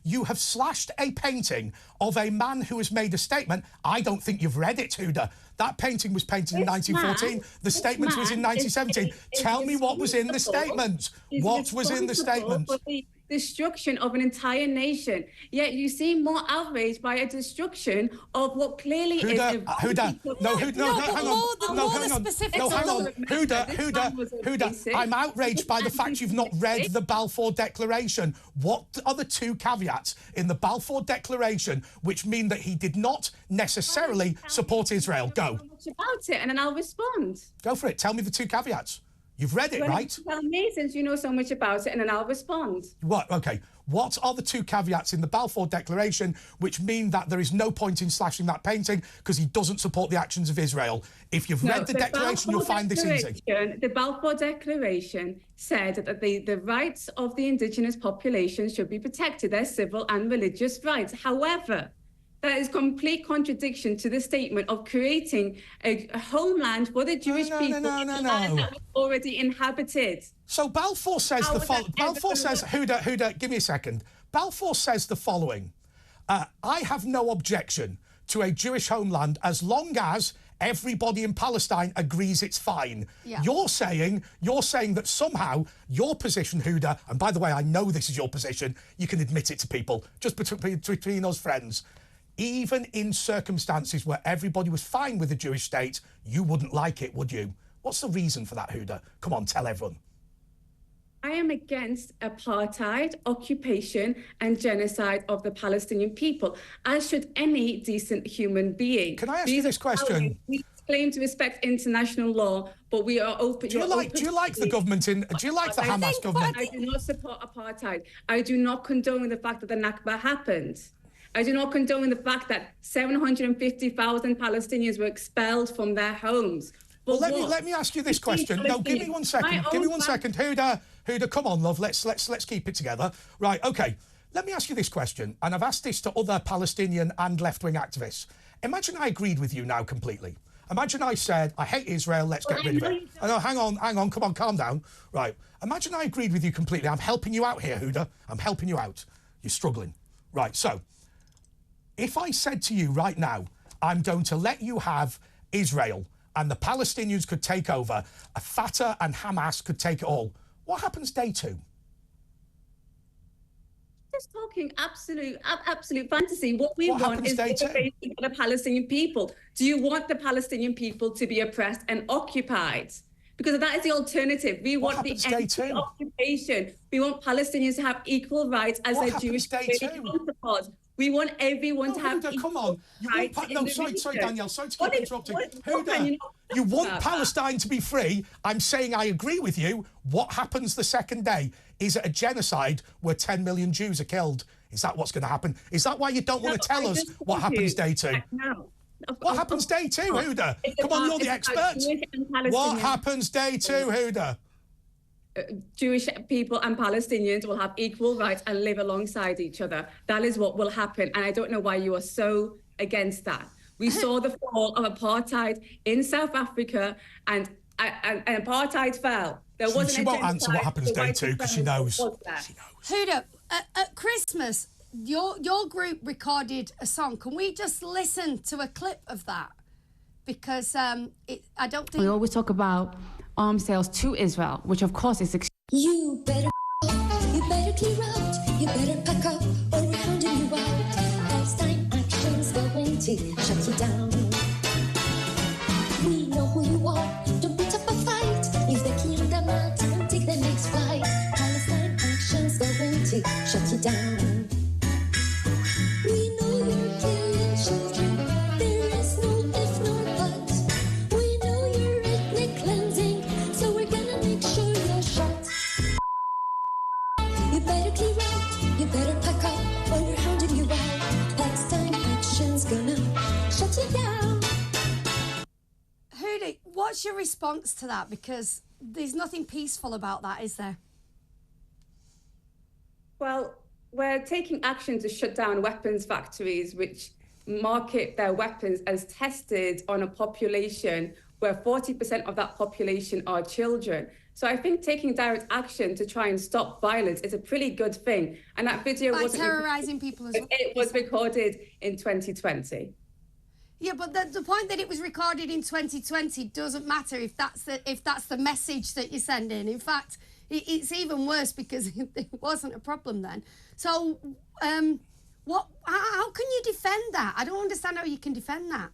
you have slashed a painting of a man who has made a statement. I don't think you've read it, Huda. That painting was painted in 1914. The statement was in 1917. Tell me what was in the statement. What was in the statement? Destruction of an entire nation. Yet you seem more outraged by a destruction of what clearly is a... Huda, Huda, I'm outraged by the fact you've not read the Balfour Declaration. What are the two caveats in the Balfour Declaration which mean that he did not necessarily support Israel? Go. About it, and then I'll respond. Go for it. Tell me the two caveats. You've read it, right? Tell me, since you know so much about it, and then I'll respond. What? Okay. What are the two caveats in the Balfour Declaration which mean that there is no point in slashing that painting because he doesn't support the actions of Israel? If you've read the Declaration, you'll find this easy. The Balfour Declaration said that the rights of the indigenous population should be protected, their civil and religious rights. However, that is complete contradiction to the statement of creating a homeland for the Jewish people in the land that was already inhabited. So Balfour says the following. Balfour says, Huda, give me a second. Balfour says the following. I have no objection to a Jewish homeland as long as everybody in Palestine agrees it's fine. Yeah. You're saying that somehow your position, Huda, and by the way, I know this is your position, you can admit it to people, just between us friends, even in circumstances where everybody was fine with the Jewish state, you wouldn't like it, would you? What's the reason for that, Huda? Come on, tell everyone. I am against apartheid, occupation and genocide of the Palestinian people, as should any decent human being. Can I ask you this question? We claim to respect international law, but we are open. Do you like the government in? Do you like the Hamas government? I do not support apartheid. I do not condone the fact that the Nakba happened. I do not condone the fact that 750,000 Palestinians were expelled from their homes. Well, let me ask you this question. No, give me 1 second. Give me 1 second. Huda, come on, love. Let's keep it together. Right, okay. Let me ask you this question, and I've asked this to other Palestinian and left-wing activists. Imagine I agreed with you now completely. Imagine I said, I hate Israel, let's get rid of it. No, hang on, come on, calm down. Right. Imagine I agreed with you completely. I'm helping you out here, Huda. I'm helping you out. You're struggling. Right, so if I said to you right now, I'm going to let you have Israel and the Palestinians could take over, Fatah and Hamas could take it all, what happens day two? Just talking absolute fantasy. What we want is liberation for the Palestinian people. Do you want the Palestinian people to be oppressed and occupied? Because that is the alternative. We want the end to occupation. We want Palestinians to have equal rights as their Jewish counterparts. We want everyone to have equal come on. rights. Sorry, Danielle. Sorry to keep interrupting. Huda, you want Palestine to be free. I'm saying I agree with you. What happens the second day? Is it a genocide where 10 million Jews are killed? Is that what's going to happen? Is that why you don't want to tell us what happens day two? No. What happens day two, Huda? Come on, you're the expert. What happens day two, Huda? Jewish people and Palestinians will have equal rights and live alongside each other. That is what will happen. And I don't know why you are so against that. We saw the fall of apartheid in South Africa, and apartheid fell. There wasn't she won't answer what happens day two because she knows. Huda, at Christmas, your group recorded a song. Can we just listen to a clip of that? Because I don't think... We always talk about arms sales to Israel, which of course is... You better clear out, you better pack up, or we're hounding you out. Palestine Action's going to shut you down. We know who you are, don't put up a fight. Leave the kingdom out and take the next flight. Palestine Action's going to shut you down. We know you're killing children, there is no if, no but. We know you're ethnic cleansing, so we're gonna make sure you're shot. You better clear out, you better pack up, or we're hounding you out. Palestine Action's gonna shut you down. Huda, what's your response to that? Because there's nothing peaceful about that, is there? Well, we're taking action to shut down weapons factories which market their weapons as tested on a population where 40% of that population are children. So I think taking direct action to try and stop violence is a pretty good thing. And that video wasn't terrorising people as well. It was recorded in 2020. Yeah, but the point that it was recorded in 2020 doesn't matter if that's the message that you're sending. In fact, it's even worse because it wasn't a problem then. So, how can you defend that? I don't understand how you can defend that.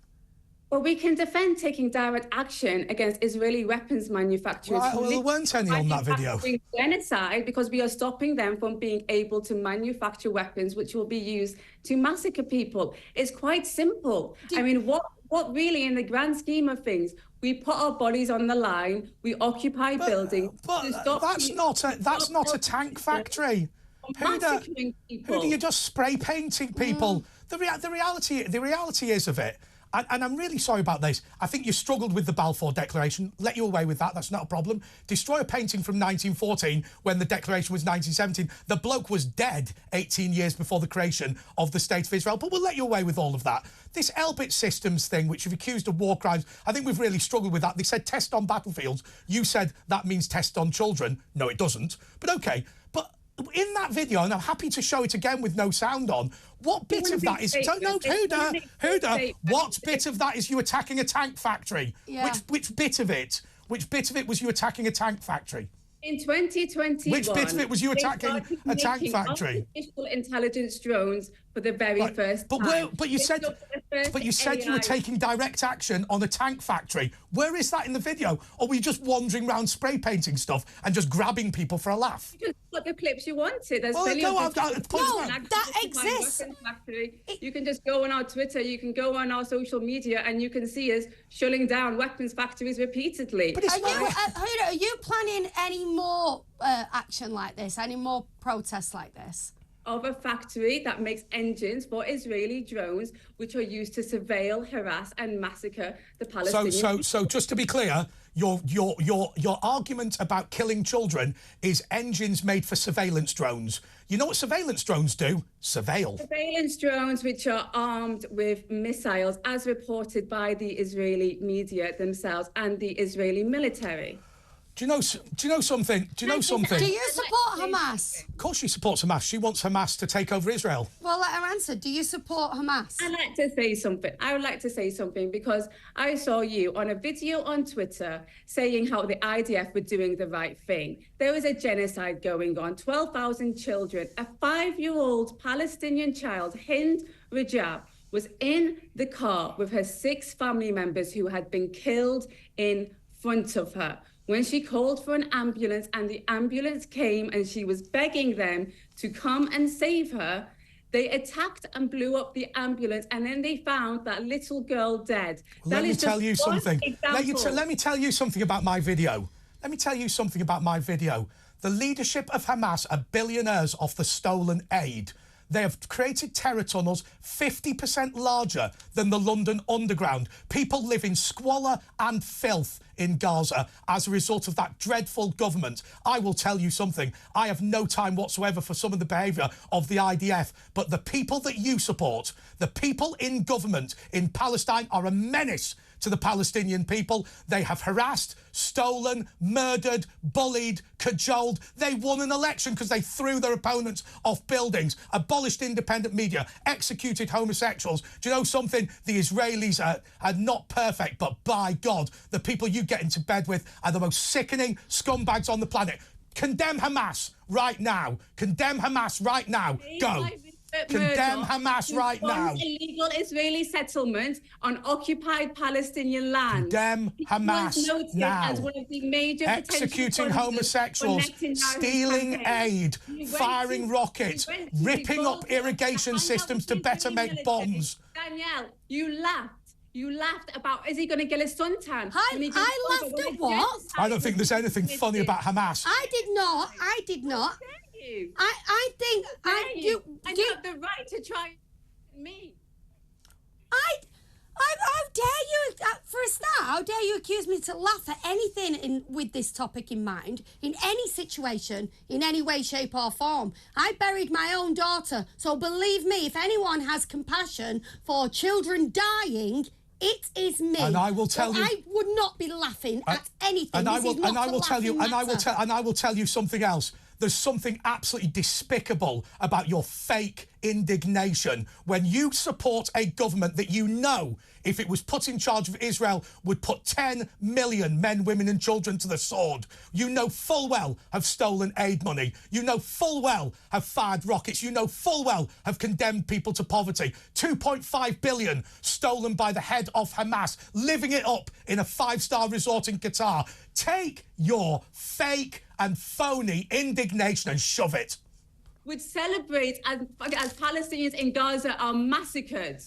Well, we can defend taking direct action against Israeli weapons manufacturers. Well, there weren't any on that video. Genocide, because we are stopping them from being able to manufacture weapons which will be used to massacre people. It's quite simple. I mean, what really, in the grand scheme of things, we put our bodies on the line, we occupy buildings. But that's not a tank factory. Huda, you're just spray painting people. The reality is of it. And I'm really sorry about this. I think you struggled with the Balfour Declaration. Let you away with that. That's not a problem. Destroy a painting from 1914 when the Declaration was 1917. The bloke was dead 18 years before the creation of the State of Israel. But we'll let you away with all of that. This Elbit Systems thing, which you've accused of war crimes, I think we've really struggled with that. They said test on battlefields. You said that means test on children. No, it doesn't. But OK. But in that video, and I'm happy to show it again with no sound on, what bit of that is... No, Huda, what bit of that is you attacking a tank factory? Yeah. Which bit of it? Which bit of it was you attacking a tank factory? In 2021... Which bit of it was you attacking a tank factory? Artificial intelligence drones for the very first time. But you said you were taking direct action on a tank factory. Where is that in the video? Or were you just wandering around spray painting stuff and just grabbing people for a laugh? You just put the clips you wanted. There's that exists. You can just go on our Twitter, you can go on our social media, and you can see us shutting down weapons factories repeatedly. But are you planning any more action like this? Any more protests like this? Of a factory that makes engines for Israeli drones, which are used to surveil, harass, and massacre the Palestinians. So just to be clear, your argument about killing children is engines made for surveillance drones. You know what surveillance drones do? Surveil. Surveillance drones, which are armed with missiles, as reported by the Israeli media themselves and the Israeli military. Do you know something? Do you support Hamas? Of course she supports Hamas. She wants Hamas to take over Israel. Well, let her answer. Do you support Hamas? I would like to say something because I saw you on a video on Twitter saying how the IDF were doing the right thing. There was a genocide going on. 12,000 children. A 5-year-old Palestinian child, Hind Rajab, was in the car with her 6 family members who had been killed in front of her. When she called for an ambulance and the ambulance came and she was begging them to come and save her, they attacked and blew up the ambulance, and then they found that little girl dead. Let me tell you something. Let me tell you something about my video. The leadership of Hamas are billionaires off the stolen aid. They have created terror tunnels 50% larger than the London Underground. People live in squalor and filth in Gaza as a result of that dreadful government. I will tell you something. I have no time whatsoever for some of the behaviour of the IDF, but the people that you support, the people in government in Palestine, are a menace to the Palestinian people. They have harassed, stolen, murdered, bullied, cajoled. They won an election because they threw their opponents off buildings, abolished independent media, executed homosexuals. Do you know something? The Israelis are not perfect, but by God, the people you get into bed with are the most sickening scumbags on the planet. Condemn Hamas right now. Condemn Hamas right now. Go. Condemn Hamas right now. Illegal Israeli settlement on occupied Palestinian land. Condemn Hamas now. As one of the major executing homosexuals, stealing aid, firing rockets, ripping up irrigation systems to better make bombs. Danielle, you laughed. You laughed about, is he going to get a suntan? I laughed at what? I don't think there's anything funny about Hamas. I did not. I think you have the right to try me. How dare you, for a start, how dare you accuse me to laugh at anything with this topic in mind, in any situation, in any way, shape or form? I buried my own daughter, so believe me, if anyone has compassion for children dying It is me. And I will tell you, I would not be laughing at anything. And I will tell you, matter. and I will tell you something else. There's something absolutely despicable about your fake indignation when you support a government that you know, if it was put in charge of Israel, would put 10 million men, women and children to the sword. You know full well have stolen aid money. You know full well have fired rockets. You know full well have condemned people to poverty. 2.5 billion stolen by the head of Hamas, living it up in a 5-star resort in Qatar. Take your fake and phony indignation and shove it. Would celebrate as Palestinians in Gaza are massacred.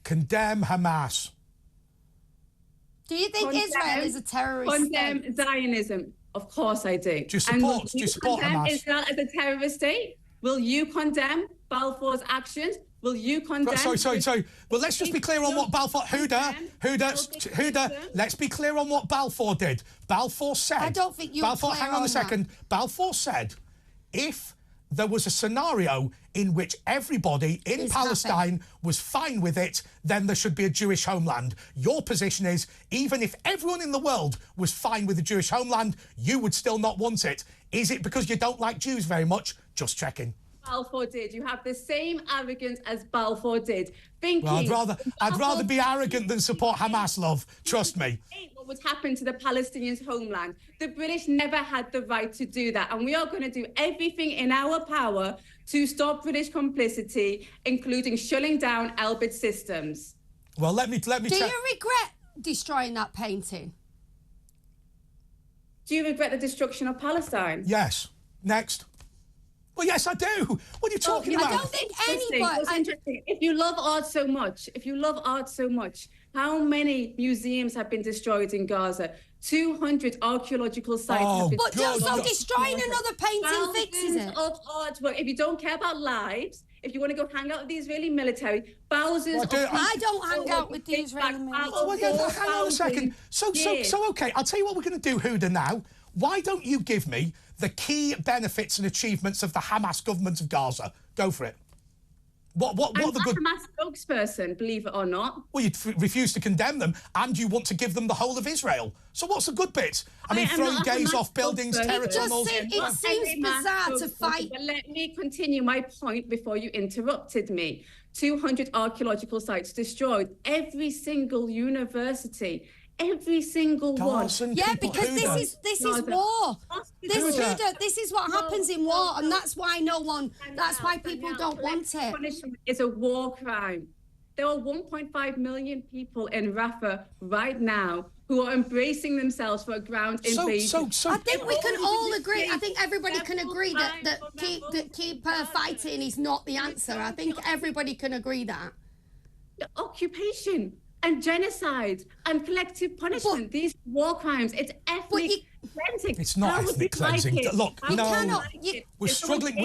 Condemn Hamas. Do you think Israel is a terrorist Condemn state? Zionism. Of course I do. Do you support Hamas? Israel as a terrorist state? Will you condemn Balfour's actions? Will you condemn... Sorry. Well, let's just be clear on what Balfour... Huda, let's be clear on what Balfour did. Balfour said... I don't think you... Balfour, hang on a second. Balfour said, if there was a scenario in which everybody in Palestine was fine with it, then there should be a Jewish homeland. Your position is, even if everyone in the world was fine with a Jewish homeland, you would still not want it. Is it because you don't like Jews very much? Just checking. Balfour did. You have the same arrogance as Balfour did. Thinking... Well, I'd rather be arrogant than support Hamas, love. Trust me. What would happen to the Palestinians' homeland? The British never had the right to do that. And we are going to do everything in our power to stop British complicity, including shutting down Elbit systems. Well, let me Do you regret destroying that painting? Do you regret the destruction of Palestine? Yes. Next. Well, yes, I do. What are you talking about? I don't think anybody... What's interesting, if you love art so much, how many museums have been destroyed in Gaza? 200 archaeological sites have been destroyed. So destroying another painting fixes it? Of artwork. If you don't care about lives, if you want to go hang out with the Israeli military, thousands of people... I don't hang out with the Israeli military. Hang on a second. So, OK, I'll tell you what we're going to do, Huda, now. Why don't you give me the key benefits and achievements of the Hamas government of Gaza? Go for it. What I'm the good... Hamas spokesperson, believe it or not. Well, you refuse to condemn them and you want to give them the whole of Israel. So what's the good bit? I mean, throwing gays off buildings, terror tunnels... It seems bizarre to fight... But let me continue my point before you interrupted me. 200 archaeological sites destroyed. Every single university... Every single one. Yeah, because this is war. This is what happens in war, and that's why that's why people don't want it. Punishment is a war crime. There are 1.5 million people in Rafah right now who are embracing themselves for a ground invasion. I think we can all agree. I think everybody can agree that keep fighting is not the answer. I think everybody can agree that. The occupation and genocide and collective punishment. These war crimes. It's ethnic cleansing. It's not ethnic cleansing. Look, we're struggling.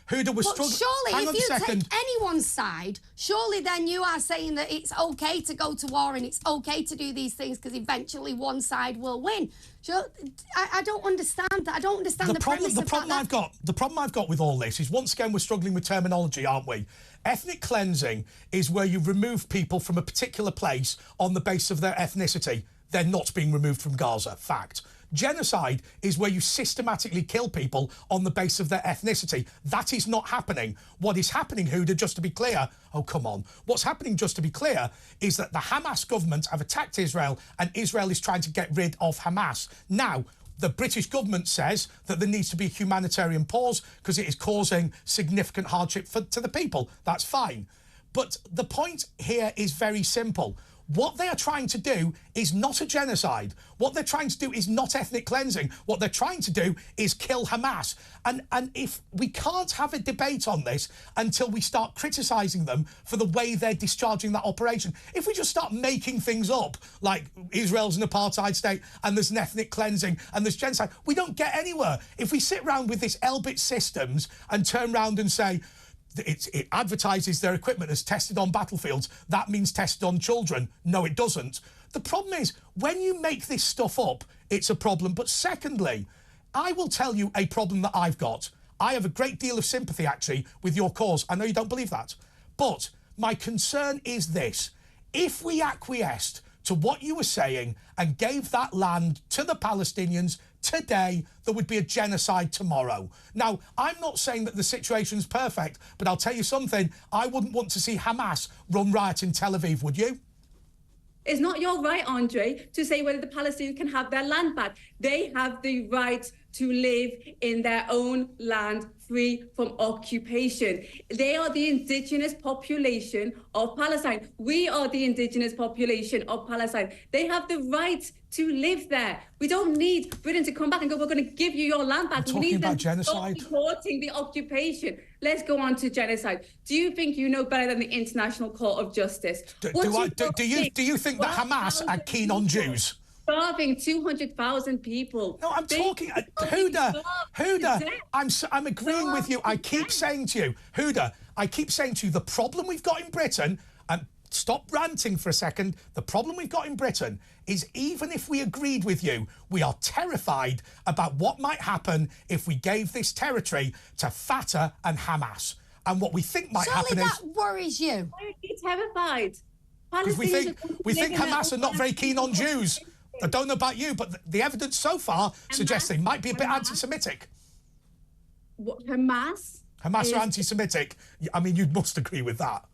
Huda, we're struggling. Surely, if you take anyone's side, surely then you are saying that it's okay to go to war and it's okay to do these things because eventually one side will win. I don't understand that. I don't understand the premise of that. The problem I've got with all this is, once again, we're struggling with terminology, aren't we? Ethnic cleansing is where you remove people from a particular place on the basis of their ethnicity. They're not being removed from Gaza. Fact. Genocide is where you systematically kill people on the basis of their ethnicity. That is not happening. What is happening, Huda, just to be clear... Oh, come on. What's happening, just to be clear, is that the Hamas government have attacked Israel and Israel is trying to get rid of Hamas. Now, the British government says that there needs to be a humanitarian pause because it is causing significant hardship to the people. That's fine. But the point here is very simple. What they are trying to do is not a genocide. What they're trying to do is not ethnic cleansing. What they're trying to do is kill Hamas. And if we can't have a debate on this until we start criticising them for the way they're discharging that operation, if we just start making things up, like Israel's an apartheid state and there's an ethnic cleansing and there's genocide, we don't get anywhere. If we sit around with this Elbit systems and turn around and say, it advertises their equipment as tested on battlefields, that means tested on children. No, it doesn't. The problem is, when you make this stuff up, it's a problem. But secondly, I will tell you a problem that I've got. I have a great deal of sympathy, actually, with your cause. I know you don't believe that. But my concern is this. if we acquiesced to what you were saying and gave that land to the Palestinians today, there would be a genocide tomorrow. Now, I'm not saying that the situation's perfect, but I'll tell you something, I wouldn't want to see Hamas run riot in Tel Aviv, would you? It's not your right, Andre, to say whether the Palestinians can have their land back. They have the right to live in their own land, free from occupation. They are the indigenous population of Palestine. We are the indigenous population of Palestine. They have the right to live there. We don't need Britain to come back and go, we're going to give you your land back. We need them to stop supporting the occupation. Let's go on to genocide. Do you think you know better than the International Court of Justice? Do you think that Hamas are keen on Jews? Starving 200,000 people. No, I'm talking, Huda, I'm agreeing with you. I keep saying to you, Huda, I keep saying to you, the problem we've got in Britain, and stop ranting for a second, the problem we've got in Britain is even if we agreed with you, we are terrified about what might happen if we gave this territory to Fatah and Hamas. And what we think might happen is... Surely that worries you. Why are you terrified? Because we think Hamas are not very keen on Jews. I don't know about you, but the evidence so far suggests they might be a bit anti-Semitic. What, Hamas? Hamas are anti-Semitic. I mean, you must agree with that.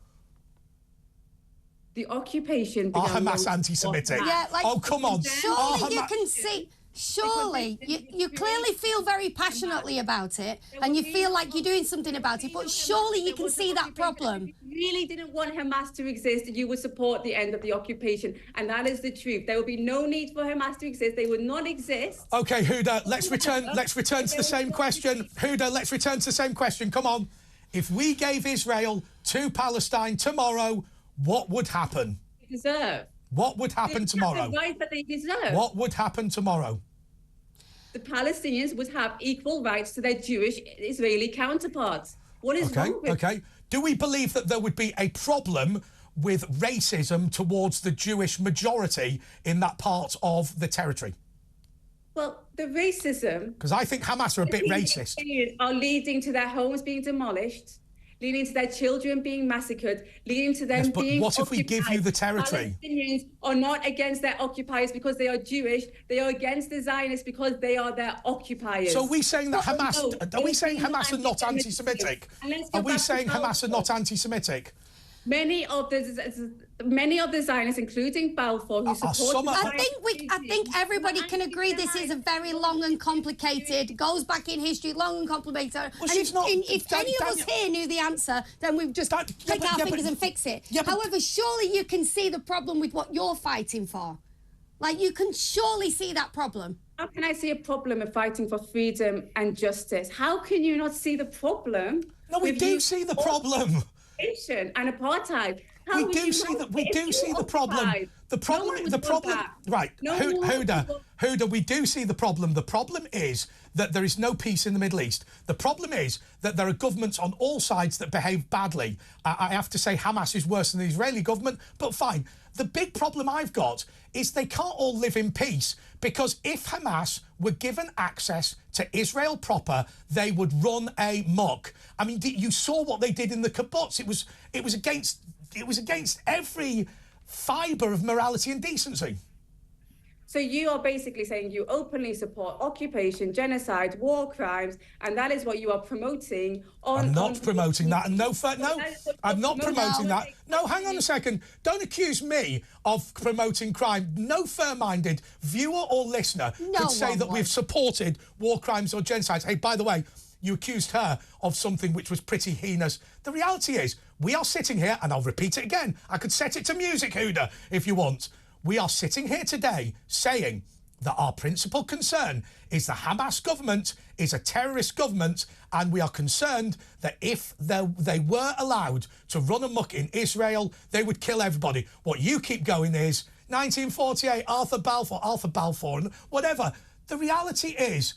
The occupation... Are Hamas anti-Semitic? Yeah, like, oh, come on. Surely you can see... Surely, you clearly feel very passionately about it and you feel like you're doing something about it, but surely you can see that problem. If you really didn't want Hamas to exist, you would support the end of the occupation. And that is the truth. There would be no need for Hamas to exist. They would not exist. OK, Huda, let's return to the same question. Huda, let's return to the same question. Come on. If we gave Israel to Palestine tomorrow, what would happen? They deserve. What would happen tomorrow? The right that they deserve. What would happen tomorrow? The Palestinians would have equal rights to their Jewish Israeli counterparts. What is wrong with OK. Do we believe that there would be a problem with racism towards the Jewish majority in that part of the territory? Well, the racism... Because I think Hamas are a bit racist. ...are leading to their homes being demolished, leading to their children being massacred, leading to them being what if we give you the territory? Palestinians are not against their occupiers because they are Jewish. They are against the Zionists because they are their occupiers. So are we saying that Hamas... Are we saying Hamas are not anti-Semitic? Are we saying Hamas are not anti-Semitic? Many of the Zionists, including Balfour, who support... I think everybody can agree this is a very long and complicated, goes back in history, long and complicated. Well, and if any of us here knew the answer, then we'd just click our fingers and fix it. However, surely you can see the problem with what you're fighting for. Like, you can surely see that problem. How can I see a problem of fighting for freedom and justice? How can you not see the problem? No, we do see the problem. And apartheid. We do see the problem. The problem. Right, Huda, we do see the problem. The problem is that there is no peace in the Middle East. The problem is that there are governments on all sides that behave badly. I have to say Hamas is worse than the Israeli government, but fine. The big problem I've got is they can't all live in peace, because if Hamas were given access to Israel proper, they would run amok. I mean, you saw what they did in the kibbutz. It was against every fibre of morality and decency. So you are basically saying you openly support occupation, genocide, war crimes, and that is what you are promoting on... I'm not promoting that. And I'm not promoting that. No, hang on a second. Don't accuse me of promoting crime. No fair-minded viewer or listener could say that we've supported war crimes or genocides. Hey, by the way, you accused her of something which was pretty heinous. The reality is, we are sitting here, and I'll repeat it again. I could set it to music, Huda, if you want. We are sitting here today saying that our principal concern is the Hamas government is a terrorist government, and we are concerned that if they were allowed to run amok in Israel, they would kill everybody. What you keep going is 1948, Arthur Balfour, and whatever. The reality is,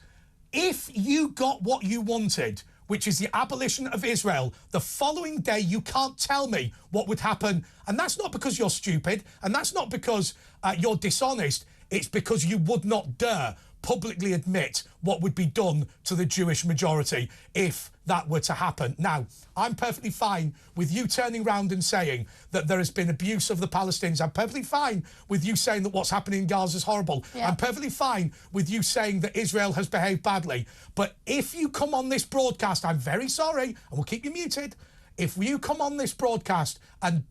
if you got what you wanted, which is the abolition of Israel, the following day you can't tell me what would happen. And that's not because you're stupid, and that's not because you're dishonest. It's because you would not dare publicly admit what would be done to the Jewish majority if that were to happen. Now, I'm perfectly fine with you turning around and saying that there has been abuse of the Palestinians. I'm perfectly fine with you saying that what's happening in Gaza is horrible. Yeah. I'm perfectly fine with you saying that Israel has behaved badly. But if you come on this broadcast, I'm very sorry, and we'll keep you muted. If you come on this broadcast and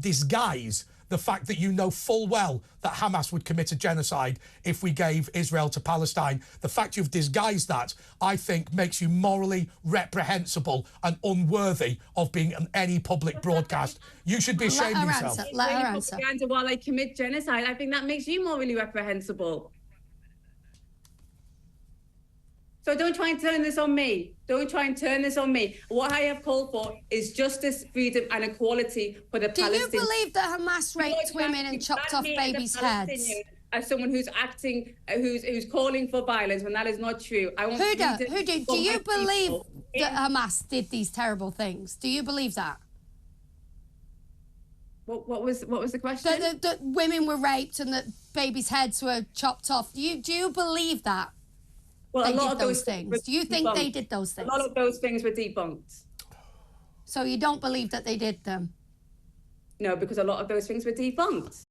disguise the fact that you know full well that Hamas would commit a genocide if we gave Israel to Palestine, the fact you've disguised that, I think, makes you morally reprehensible and unworthy of being on any public broadcast. You should be ashamed of yourself. Let her answer. While I commit genocide, I think that makes you morally reprehensible. So don't try and turn this on me. Don't try and turn this on me. What I have called for is justice, freedom and equality for the Palestinians. Do you believe that Hamas raped women and chopped off babies' heads? As someone who's acting, who's calling for violence when that is not true. Huda, do you believe that Hamas did these terrible things? Do you believe that? What was the question? That women were raped and that babies' heads were chopped off. Do you believe that? Well, they a lot did of those things. Do you think they did those things? A lot of those things were debunked. So you don't believe that they did them? No, because a lot of those things were debunked.